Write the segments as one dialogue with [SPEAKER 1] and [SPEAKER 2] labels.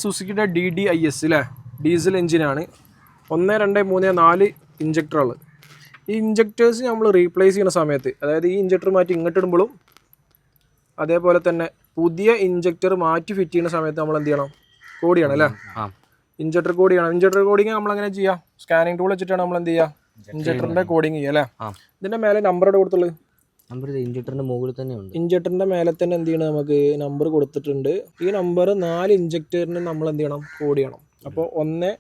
[SPEAKER 1] സുസുക്കിയുടെ DDIS അല്ലേ, diesel എഞ്ചിനാണ്. 1, 2, 3, 4 ഇഞ്ചക്ടറുകൾ. ഈ ഇഞ്ചക്ടേഴ്സ് നമ്മൾ റീപ്ലേസ് ചെയ്യുന്ന സമയത്ത്, അതായത് ഈ ഇഞ്ചക്ടർ മാറ്റി ഇങ്ങോട്ടിടുമ്പോഴും അതേപോലെ തന്നെ പുതിയ ഇഞ്ചക്ടർ മാറ്റി ഫിറ്റ് ചെയ്യുന്ന സമയത്ത് നമ്മൾ എന്ത് ചെയ്യണം? കോഡ് ചെയ്യണം അല്ലേ? ഇഞ്ചക്ടർ കോഡ് ചെയ്യണം. ഇഞ്ചക്ടർ കോഡിങ് നമ്മൾ എങ്ങനെ ചെയ്യാം? സ്കാനിങ് ടൂൾ വെച്ചിട്ടാണ് നമ്മൾ എന്ത് ചെയ്യുക? ഇഞ്ചക്ടറിൻ്റെ കോഡിങ് ചെയ്യുക അല്ലേ? ഇതിൻ്റെ മേലെ നമ്പറോട് കൊടുത്തുള്ളൂ.
[SPEAKER 2] ഇഞ്ചക്ടറിന്റെ മുകളിൽ തന്നെ ഉണ്ട്.
[SPEAKER 1] ഇഞ്ചക്ടറിന്റെ മേലെ തന്നെ എന്ത് ചെയ്യണം? നമുക്ക് നമ്പർ കൊടുത്തിട്ടുണ്ട്. ഈ നമ്പർ 4 ഇഞ്ചക്ടറിന് നമ്മൾ എന്ത് ചെയ്യണം? കോഡ് ചെയ്യണം. അപ്പോൾ 1,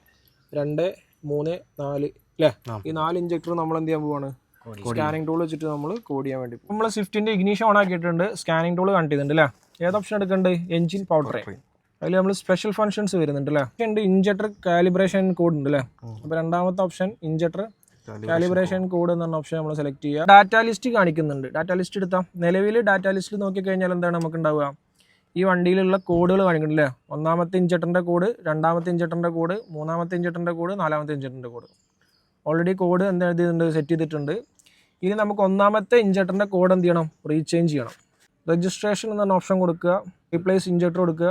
[SPEAKER 1] 2, 3, 4 അല്ലേ? ഈ 4 ഇഞ്ചക്ടർ നമ്മൾ എന്ത് ചെയ്യാൻ പോവാണ്? സ്കാനിങ് ടൂൾ വെച്ചിട്ട് നമ്മൾ കോഡ് ചെയ്യാൻ വേണ്ടി. നമ്മൾ സ്വിഫ്റ്റിന്റെ ഇഗ്നീഷൻ ഓൺ ആക്കിയിട്ടുണ്ട്. സ്കാനിങ് ടൂൾ കണ്ടിട്ടുണ്ട് അല്ലേ? ഏത് ഓപ്ഷൻ എടുക്കേണ്ടത്? Engine power train. അതിൽ നമ്മൾ സ്പെഷ്യൽ ഫങ്ഷൻസ് വരുന്നുണ്ട് അല്ലേ? ഇഞ്ചക്ടർ കാലിബ്രേഷൻ കോഡ് ഉണ്ട് അല്ലേ? അപ്പോൾ രണ്ടാമത്തെ ഓപ്ഷൻ ഇഞ്ചക്ടർ കാലിബ്രേഷൻ കോഡ് എന്ന ഓപ്ഷൻ നമ്മൾ സെലക്ട് ചെയ്യുക. ഡാറ്റ ലിസ്റ്റ് കാണിക്കുന്നുണ്ട്. ഡാറ്റ ലിസ്റ്റ് എടുത്താൽ നിലവിൽ ഡാറ്റ ലിസ്റ്റിൽ നോക്കിക്കഴിഞ്ഞാൽ എന്താണ് നമുക്ക് ഉണ്ടാവുക? ഈ വണ്ടിയിലുള്ള കോഡുകൾ കാണിക്കുന്നില്ലേ? 1ാമത്തെ ഇഞ്ചക്ടറിൻ്റെ കോഡ്, 2ാമത്തെ ഇഞ്ചക്ടറിൻ്റെ കോഡ്, 3ാമത്തെ ഇഞ്ചക്ടറിൻ്റെ കോഡ്, 4ാമത്തെ ഇഞ്ചക്ടറിൻ്റെ കോഡ്. ഓൾറെഡി കോഡ് എന്താ ചെയ്തിട്ടുണ്ട്? സെറ്റ് ചെയ്തിട്ടുണ്ട്. ഇനി നമുക്ക് 1ാമത്തെ ഇഞ്ചക്ടറിൻ്റെ കോഡ് എന്ത് ചെയ്യണം? റീചേഞ്ച് ചെയ്യണം. രജിസ്ട്രേഷൻ എന്ന ഓപ്ഷൻ കൊടുക്കുക. റീപ്ലേസ് ഇഞ്ചക്ടർ കൊടുക്കുക.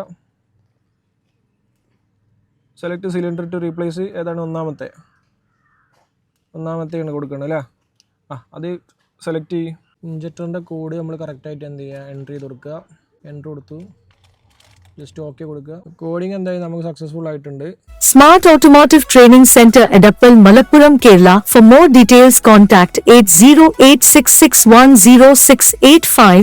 [SPEAKER 1] Select cylinder to replace. ഏതാണ്? 1ാമത്തെയാണ് കൊടുക്കണം അല്ലേ? അത് സെലക്ട് ചെയ്യും. ഇഞ്ചക്ടറിൻ്റെ കോഡ് നമ്മൾ കറക്റ്റായിട്ട് എന്ത് ചെയ്യുക? എൻട്രി ചെയ്ത് കൊടുക്കുക. എൻട്രി കൊടുത്തു, ജസ്റ്റ് ഓക്കെ കൊടുക്കുക. കോഡിങ് എന്തായാലും നമുക്ക് സക്സസ്ഫുൾ ആയിട്ടുണ്ട്.
[SPEAKER 3] Smart Automotive Training Center, Edappal, Malappuram, Kerala. For more details, contact 8086610685.